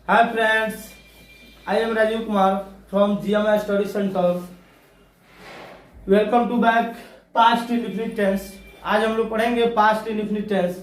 Hi friends, I am Rajiv Kumar from GMI Study Center. Welcome to back past indefinite tense. आज हम लोग पढ़ेंगे past indefinite tense,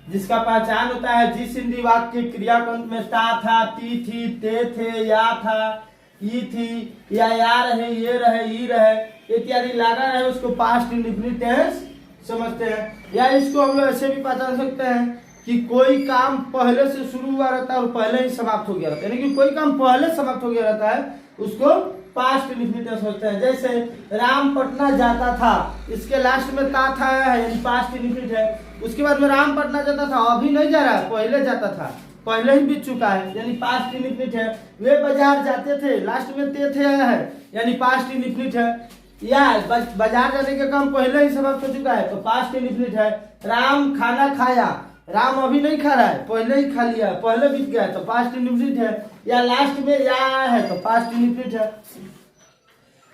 जिसका पहचान होता है जिस हिंदी वाक्य के क्रियाकंत में ता था, ती थी, ते थे, या था, ई थी, या रहे, ये रहे, ई रहे इत्यादि लगा रहे उसको past indefinite tense समझते हैं। या इसको हम लोग ऐसे भी पहचान सकते हैं कि कोई काम पहले से शुरू हुआ रहता है और पहले ही समाप्त हो गया रहता है, यानी कि कोई काम पहले समाप्त हो गया रहता है उसको पास्ट इंडेफिनिट टेंस होते हैं। जैसे राम पटना जाता था, इसके लास्ट में ता था है यानी पास्ट इंडेफिनिट है। उसके बाद में राम पटना जाता था, अभी नहीं जा रहा है, पहले जाता था, पहले ही बीत चुका है यानी पास्ट इंडेफिनिट है। वे बाजार जाते थे, लास्ट में ते थे आया है यानी पास्ट इंडेफिनिट है। या बाजार जाने का काम पहले ही समाप्त हो चुका है तो पास्ट इंडेफिनिट है। राम खाना खाया, राम अभी नहीं खा रहा है, पहले ही खा लिया, पहले बीत गया है तो पास्ट इंडेफिनिट है। या लास्ट में या है तो पास्ट इंडेफिनिट है।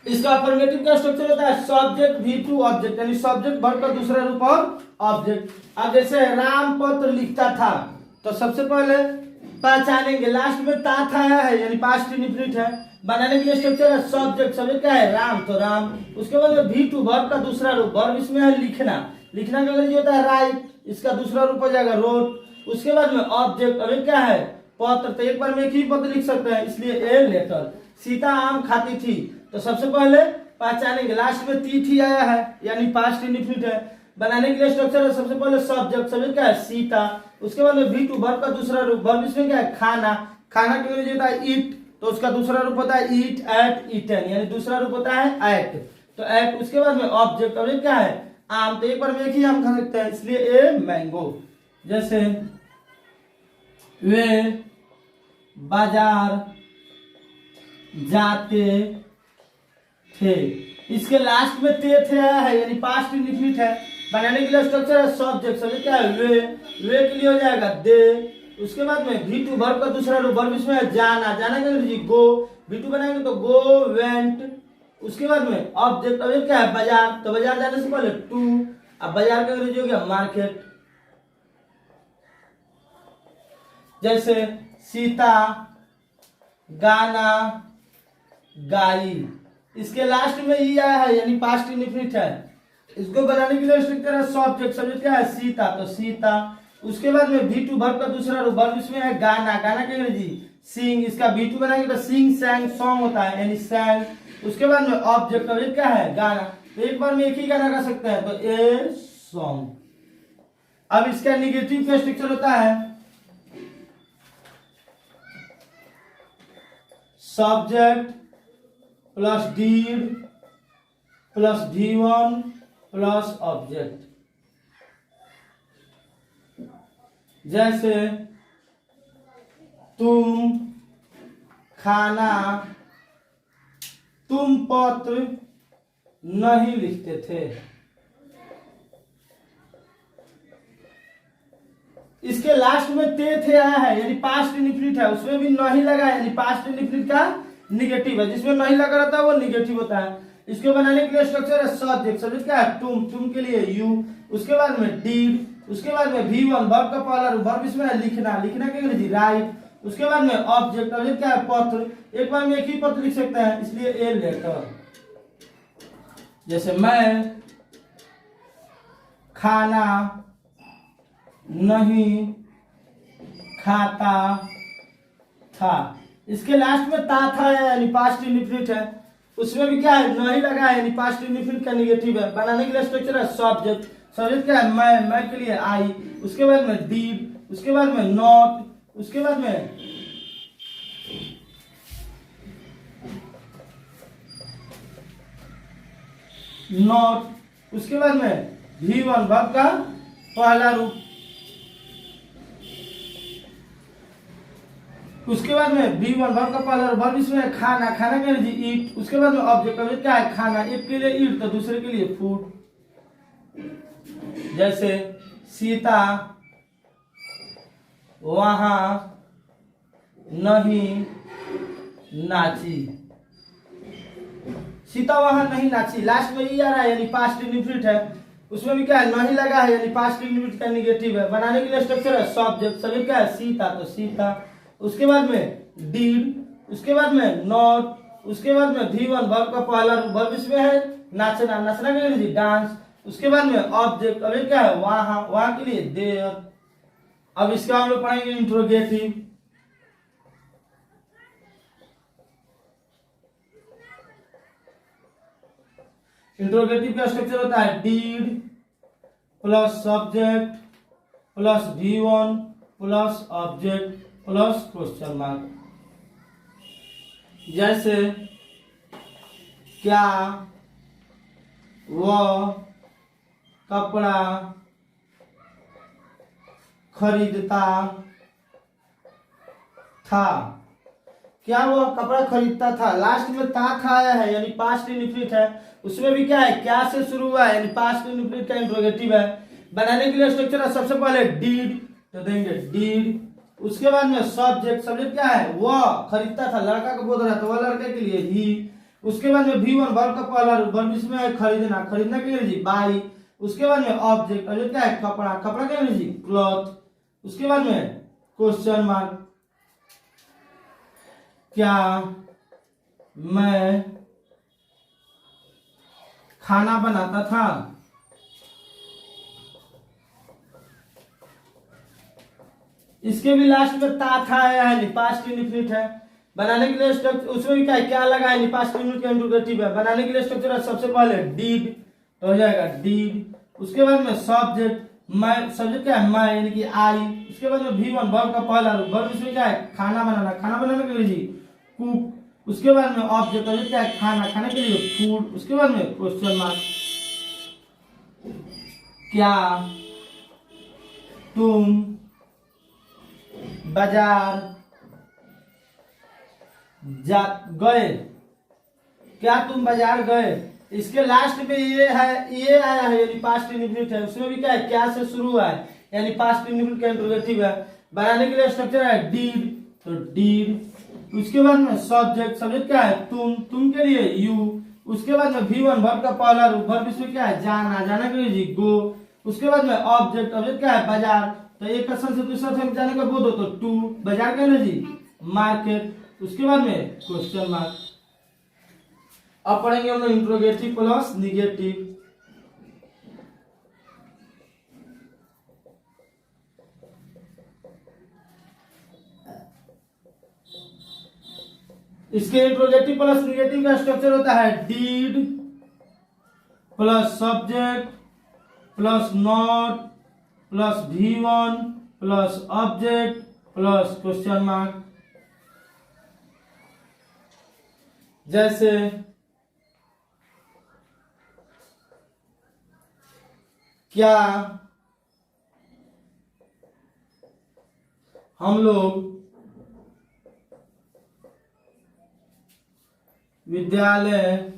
इसका अफर्मेटिव का स्ट्रक्चर होता है सब्जेक्ट V2 ऑब्जेक्ट, यानी सब्जेक्ट वर्ब का दूसरा रूप और ऑब्जेक्ट। अब जैसे राम पत्र लिखता था तो सबसे पहले पहचानेंगे लास्ट में ता था है यानी पास्ट इंडेफिनिट है। बनाने के लिए स्ट्रक्चर है सब्जेक्ट, सब्जेक्ट क्या है राम तो राम। उसके बाद में V2 वर्ब का दूसरा रूप, वर्ब इसमें है लिखना, लिखना का अंग्रेजी होता है राइट, इसका दूसरा रूप हो जाएगा रोट। उसके बाद में ऑब्जेक्ट अभी क्या है पत्र, तो एक बार में एक ही पत्र लिख सकते हैं इसलिए ए लेटर। सीता आम खाती थी तो सबसे पहले पहचानेंगे लास्ट में ती थी आया है यानी पास्ट इंडेफिनिट है। बनाने के लिए स्ट्रक्चर है सबसे पहले सब्जेक्ट, सब्जेक्ट क्या है सीता। उसके बाद में V2 वर्ब का दूसरा रूप, वर्ब इसमें क्या है खाना, खाना का अंग्रेजी होता है ईट तो उसका दूसरा रूप होता है ईट एट ईटन यानी दूसरा रूप होता है एट तो एट। उसके बाद में ऑब्जेक्ट अभी क्या है आम, तो एक बार में एक ही आम खा सकते हैं इसलिए ए मैंगो। जैसे वे बाजार जाते थे, इसके लास्ट में ते थे आया है यानी पास्ट इंडेफिनिट है। बनाने के लिए स्ट्रक्चर है सब्जेक्ट, सब्जेक्ट क्या है वे के लिए हो जाएगा दे। उसके बाद में V2 वर्ब का दूसरा रूप, वर्ब इसमें है जाना, जाना का अंग्रेजी गो, V2 बनाएंगे तो गो वेंट। उसके बाद में ऑब्जेक्ट अभी क्या है बाजार, तो बाजार जाने से पहले टू, अब बाजार का अंग्रेजी हो गया मार्केट। जैसे सीता गाना गाई, इसके लास्ट में ई आया है यानी पास्ट इंडेफिनिट है। इसको बनाने के लिए स्ट्रक्चर है सब्जेक्ट, सब्जेक्ट क्या है सीता तो सीता। उसके बाद में V2 वर्ब का दूसरा रूप, वर्ब इसमें है गाना, गाना का अंग्रेजी सिंग, इसका V2 बनाएंगे तो सिंग सैंग सॉन्ग होता है यानी सैंग। उसके बाद में ऑब्जेक्ट अभी क्या है गाना, तो एक बार में एक ही गाना गा सकते हैं तो ए सॉन्ग। अब इसका निगेटिव का स्ट्रक्चर होता है subject plus did plus V1 plus object. जैसे तुम खाना, तुम पत्र नहीं लिखते थे। इसके लास्ट में ते थे आया है यानी पास्ट इंडेफिनिट है, उसमें भी नहीं लगा है यानी पास्ट इंडेफिनिट का निगेटिव है, जिसमें नहीं लगा रहता है वो निगेटिव होता है। इसको बनाने के लिए स्ट्रक्चर है सब्जेक्ट, सब्जेक्ट क्या है तुम के लिए यू। उसके बाद में डीड, उसके बाद में V1 वर्ब का पहला रूप, वर्ब इसमें है लिखना, लिखना के अंग्रेजी राइट। उसके बाद में ऑब्जेक्ट अभी क्या है पत्र, एक बार में एक ही पत्र लिख सकते हैं इसलिए ए लेटर। जैसे मैं खाना नहीं खाता था, इसके लास्ट में ता था यानी पास्ट इंडेफिनिट है, उसमें भी क्या है नहीं लगा है यानी पास्ट इंडेफिनिट का निगेटिव है। बनाने के लिए स्ट्रक्चर है सब्जेक्ट, सब्जेक्ट क्या है मैं के लिए आई। उसके बाद में डीड, उसके बाद में नॉट, उसके बाद में नॉट, उसके बाद में V1 वर्ब का पहला रूप, उसके बाद में V1 वर्ब का पहला रूप, वर्ब इसमें है खाना, खाना का अंग्रेजी ईट। उसके बाद में ऑब्जेक्ट अभी क्या है खाना, एक के लिए ईट तो दूसरे के लिए फूड। जैसे सीता वहां नहीं नाची, सीता वहां नहीं नाची, लास्ट में ई आ रहा है यानी पास्ट इंडेफिनिट है, उसमें भी क्या है नहीं लगा है यानी पास्ट इंडेफिनिट का निगेटिव है। बनाने के लिए स्ट्रक्चर है सब्जेक्ट, सब्जेक्ट क्या है सीता तो सीता। उसके बाद में डिड, उसके बाद में नॉट, उसके बाद में V1 वर्ब का पहला वर्ब इसमें है नाचना, नाचना के लिए डांस। उसके बाद में ऑब्जेक्ट, अब ये क्या है वहां, वहां के लिए देयर। अब इसका हम लोग पढ़ेंगे इंट्रोगेटिव। इंट्रोगेटिव का स्ट्रक्चर होता है did plus subject plus V1 plus object plus question mark. जैसे क्या वह कपड़ा खरीदता था, क्या वह कपड़ा खरीदता था, लास्ट में था आया है यानी पास्ट इंडेफिनिट है, उसमें भी क्या है क्या से शुरू हुआ है यानी पास्ट इंडेफिनिट का इंट्रोगेटिव है। बनाने के लिए स्ट्रक्चर है सबसे पहले डीड, तो देंगे डीड। उसके बाद में सब्जेक्ट, सब्जेक्ट क्या है वह खरीदता था, लड़का को बोल रहा था, वह लड़के के लिए ही। उसके बाद में V1 वर्ब का पहला वर्ब इसमें है खरीदना, खरीदना के लिए जी बाई। उसके बाद में ऑब्जेक्ट, ऑब्जेक्ट क्या है कपड़ा, कपड़ा के लिए जी क्लॉथ। उसके बाद में क्वेश्चन मार्क, क्या मैं खाना बनाता था, इसके भी लास्ट में ता था है पास्ट इंडेफिनिट है। बनाने के लिए स्ट्रक्चर उसमें भी क्या लगा है पास्ट इंडेफिनिट का इंट्रोगेटिव है। बनाने के लिए स्ट्रक्चर है सबसे पहले डीड, तो हो जाएगा डीड। उसके बाद में सब्जेक्ट, मैं, सब्जेक्ट क्या है मैं यानी कि आई। उसके बाद में V1 वर्ब का पहला वर्ब इसमें क्या है खाना बनाना, खाना बनाने के लिए जी कुक। उसके बाद में ऑब्जेक्ट, ऑब्जेक्ट क्या है खाना, खाने के लिए फूड। उसके बाद में क्वेश्चन मार्क, क्या तुम बाजार जा गए, क्या तुम बाजार गए, इसके लास्ट में ये है, ये आया है यानी पास्ट इंडेफिनिट है, उसमें भी क्या है क्या से शुरू हुआ है यानी पास्ट इंडेफिनिट का इंट्रोगेटिव है। बनाने के लिए स्ट्रक्चर है डीड, तो डीड। उसके बाद में सब्जेक्ट, सब्जेक्ट क्या है तुम के लिए यू। उसके बाद में V1 वर्ब का पहला वर्ब इसमें क्या है जाना, जाना के लिए जी गो। उसके बाद में ऑब्जेक्ट, ऑब्जेक्ट क्या है बाजार, तो एक स्थान से दूसरा स्थान जाने का बोल दो तो टू, बाजार का लिए जी मार्केट। उसके बाद में क्वेश्चन मार्क। अब पढ़ेंगे हम लोग इंट्रोगेटिव प्लस निगेटिव। इसके इंट्रोगेटिव प्लस निगेटिव का स्ट्रक्चर होता है did plus subject plus not plus V1 plus object plus question mark. जैसे क्या हम लोग विद्यालय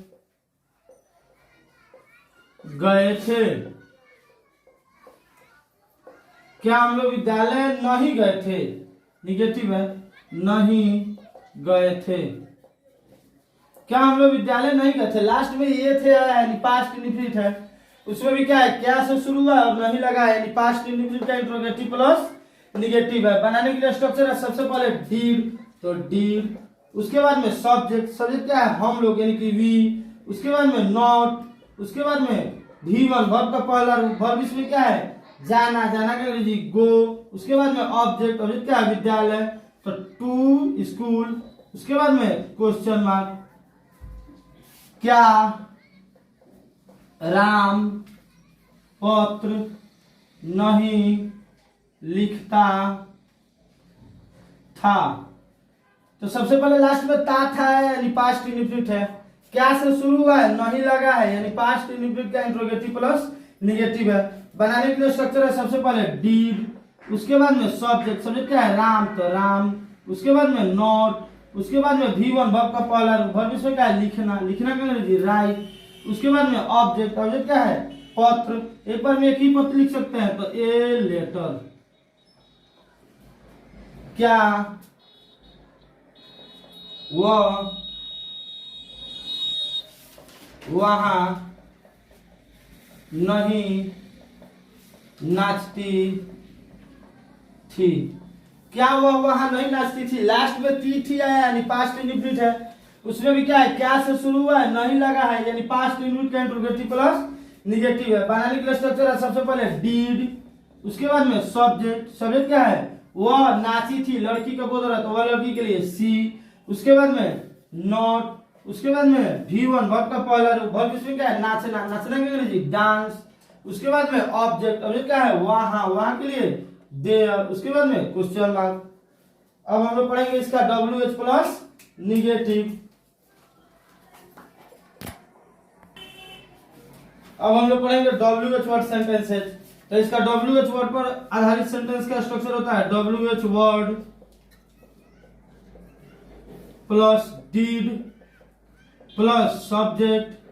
गए थे, क्या हम लोग विद्यालय नहीं गए थे, निगेटिव है नहीं गए थे। क्या हम लोग विद्यालय नहीं गए थे, लास्ट में ये थे यानी पास्ट इंडेफिनिट है, उसमें भी क्या है क्या से शुरू हुआ और नहीं लगा है यानी पास्ट इंडेफिनिट का इंट्रोगेटिव प्लस निगेटिव है। बनाने के लिए स्ट्रक्चर है सबसे पहले डीड, तो डीड। उसके बाद में सब्जेक्ट, सब्जेक्ट क्या है हम लोग यानी कि वी। उसके बाद में नॉट, उसके बाद में V1 वर्ब का पहला वर्ब इसमें क्या है जाना, जाना का जी गो। उसके बाद में ऑब्जेक्ट, ऑब्जेक्ट क्या है विद्यालय, तो टू स्कूल। उसके बाद में क्वेश्चन मार्क, क्या राम पत्र नहीं लिखता था, तो सबसे पहले लास्ट में ता था यानी पास्ट इंडेफिनिट है, क्या से शुरू हुआ है नहीं लगा है यानी पास्ट इंडेफिनिट का इंट्रोगेटिव प्लस निगेटिव है। बनाने के लिए स्ट्रक्चर है सबसे पहले डीड, उसके बाद में सब्जेक्ट, सब्जेक्ट क्या है राम, तो राम। उसके बाद में नॉट, उसके बाद में V1 वर्ब का पहला वर्ब इसमें क्या है लिखना, लिखना क्या है राइट। उसके बाद में ऑब्जेक्ट, ऑब्जेक्ट क्या है पत्र, एक बार में एक ही पत्र लिख सकते हैं तो ए लेटर। क्या वह वहां नहीं नाचती थी, क्या वह वहां नहीं नाचती थी, लास्ट में थी आया यानी पास्ट इंडिफिनिट है, उसमें भी क्या है, क्या से शुरू हुआ है, नहीं लगा है यानी पास्ट इंडिफिनिट का इंट्रोगेटिव प्लस निगेटिव है। बनाने के लिए स्ट्रक्चर है सबसे पहले डीड, उसके बाद में सब्जेक्ट, सब्जेक्ट क्या है, वह नाची थी, लड़की का बोल रहा है तो वह लड़की के लिए सी, उसके बाद में नॉट, उसके बाद में V1 वर्ब का पहला रूप, वर्ब इसमें क्या है, नाचना, नाचना क्या अंग्रेजी डांस, उसके बाद में ऑब्जेक्ट, ऑब्जेक्ट क्या है, वहां, वहां के लिए देयर, उसके बाद में क्वेश्चन मार्क। अब हम लोग पढ़ेंगे इसका WH प्लस निगेटिव। अब हम लोग पढ़ेंगे WH वर्ड सेंटेंसेज। तो इसका WH वर्ड पर आधारित सेंटेंस का स्ट्रक्चर होता है WH word plus did plus subject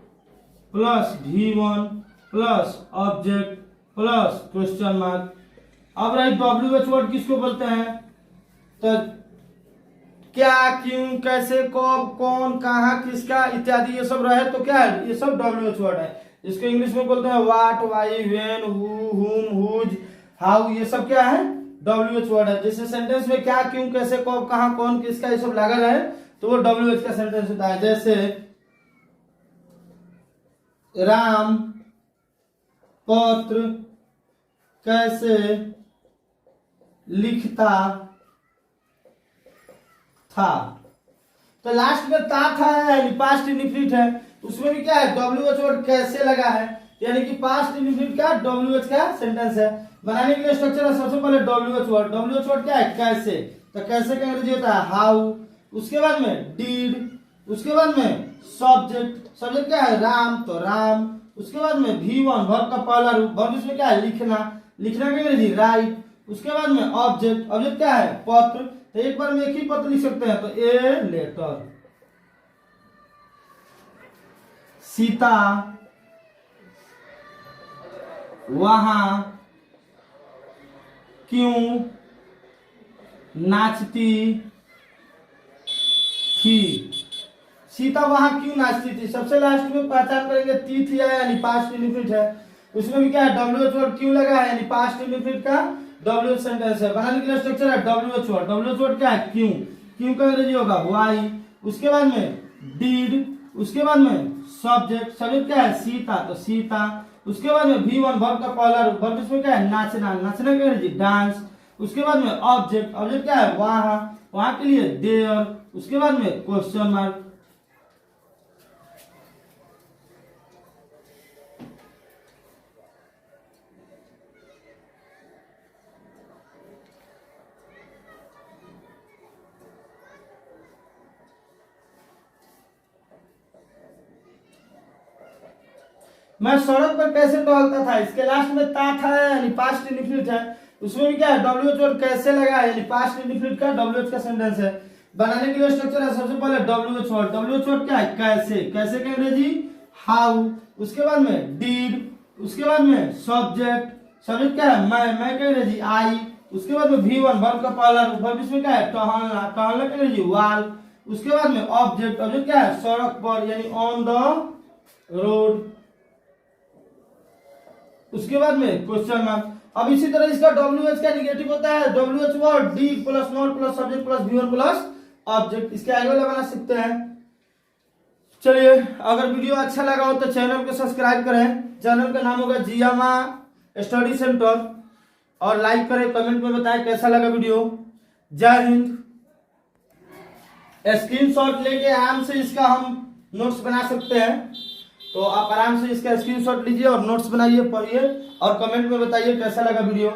plus V1 plus object plus question mark. अब रही WH वर्ड किसको बोलते हैं, तो क्या, क्यों, कैसे, कब, कौन, कहां, किसका इत्यादि ये सब रहे तो क्या है, ये सब WH वर्ड है। इसको इंग्लिश में बोलते हैं व्हाट, व्हाई, व्हेन, हु, हुम, हुज, हाउ, ये सब क्या है, WH वर्ड है। जैसे सेंटेंस में क्या, क्यों, कैसे, कब, कहां, कौन, किसका ये सब लगा रहे तो वो WH का सेंटेंस होता है। जैसे राम पत्र कैसे लिखता था, तो लास्ट में था यानी पास्ट इंडिफिनिट है, उसमें भी क्या है, WH वर्ड कैसे लगा है यानी कि पास्ट इंडिफिनिट का WH का सेंटेंस है। बनाने के लिए स्ट्रक्चर है सबसे पहले WH वर्ड क्या है, कैसे, तो कैसे का अंग्रेजी होता है हाउ, उसके बाद में डीड, उसके बाद में सब्जेक्ट, सब्जेक्ट क्या है राम, तो राम, उसके बाद में V1 वर्ब का पहला रूप, वर्ब इसमें क्या है लिखना, लिखना का अंग्रेजी राइट, उसके बाद में ऑब्जेक्ट, ऑब्जेक्ट क्या है पत्र, तो एक बार में एक ही पत्र लिख सकते हैं तो ए लेटर। सीता वहां क्यों नाचती थी, सीता वहां क्यों नाचती थी, सबसे लास्ट में पहचान करेंगे थी आया यानी पास्ट इंडिफिनिट है, उसमें भी क्या है WH वर्ड क्यों लगा है यानी पास्ट इंडिफिनिट का WH सेंटेंस है। बनाने के लिए स्ट्रक्चर है WH वर्ड क्या है क्यों, क्यों का अंग्रेजी होगा व्हाई, उसके बाद में डीड, उसके बाद में सब्जेक्ट, सब्जेक्ट क्या है सीता, तो सीता, उसके बाद में V1 वर्ब का पहला रूप, वर्ब इसमें क्या है नाचना, नाचना का अंग्रेजी डांस, उसके बाद में ऑब्जेक्ट, ऑब्जेक्ट क्या है वहां, वहां के लिए देयर, उसके बाद में क्वेश्चन मार्क। मैं सड़क पर कैसे टहलता था, इसके लास्ट में ता था यानी पास्ट इंडिफिनिट है, उसमें भी क्या है WH वर्ड कैसे लगा है यानी पास्ट इंडिफिनिट का WH का सेंटेंस है। बनाने के लिए स्ट्रक्चर है सबसे पहले WH वर्ड क्या है कैसे, कैसे का अंग्रेजी हाउ, उसके बाद में डीड, उसके बाद में सब्जेक्ट, सब्जेक्ट क्या है मैं का अंग्रेजी आई, उसके बाद में V1 वर्ब का पहला रूप, वर्ब इसमें क्या है टहलना, टहलना का अंग्रेजी वॉक, उसके बाद में ऑब्जेक्ट, ऑब्जेक्ट क्या है सड़क पर यानी ऑन द रोड, उसके बाद में क्वेश्चन मार्क। अब इसी तरह इसका WH का निगेटिव होता है WH word D plus not plus subject plus V1 plus object, इसके आगे वाला बना सकते हैं। चलिए अगर वीडियो अच्छा लगा हो तो चैनल को सब्सक्राइब करें, चैनल का नाम होगा जियामा स्टडी सेंटर, और लाइक करें, कमेंट में बताएं कैसा लगा वीडियो। जय हिंद। स्क्रीनशॉट लेके आराम से इसका हम नोट्स बना सकते हैं, तो आप आराम से इसका स्क्रीनशॉट लीजिए और नोट्स बनाइए, पढ़िए और कमेंट में बताइए कैसा लगा वीडियो।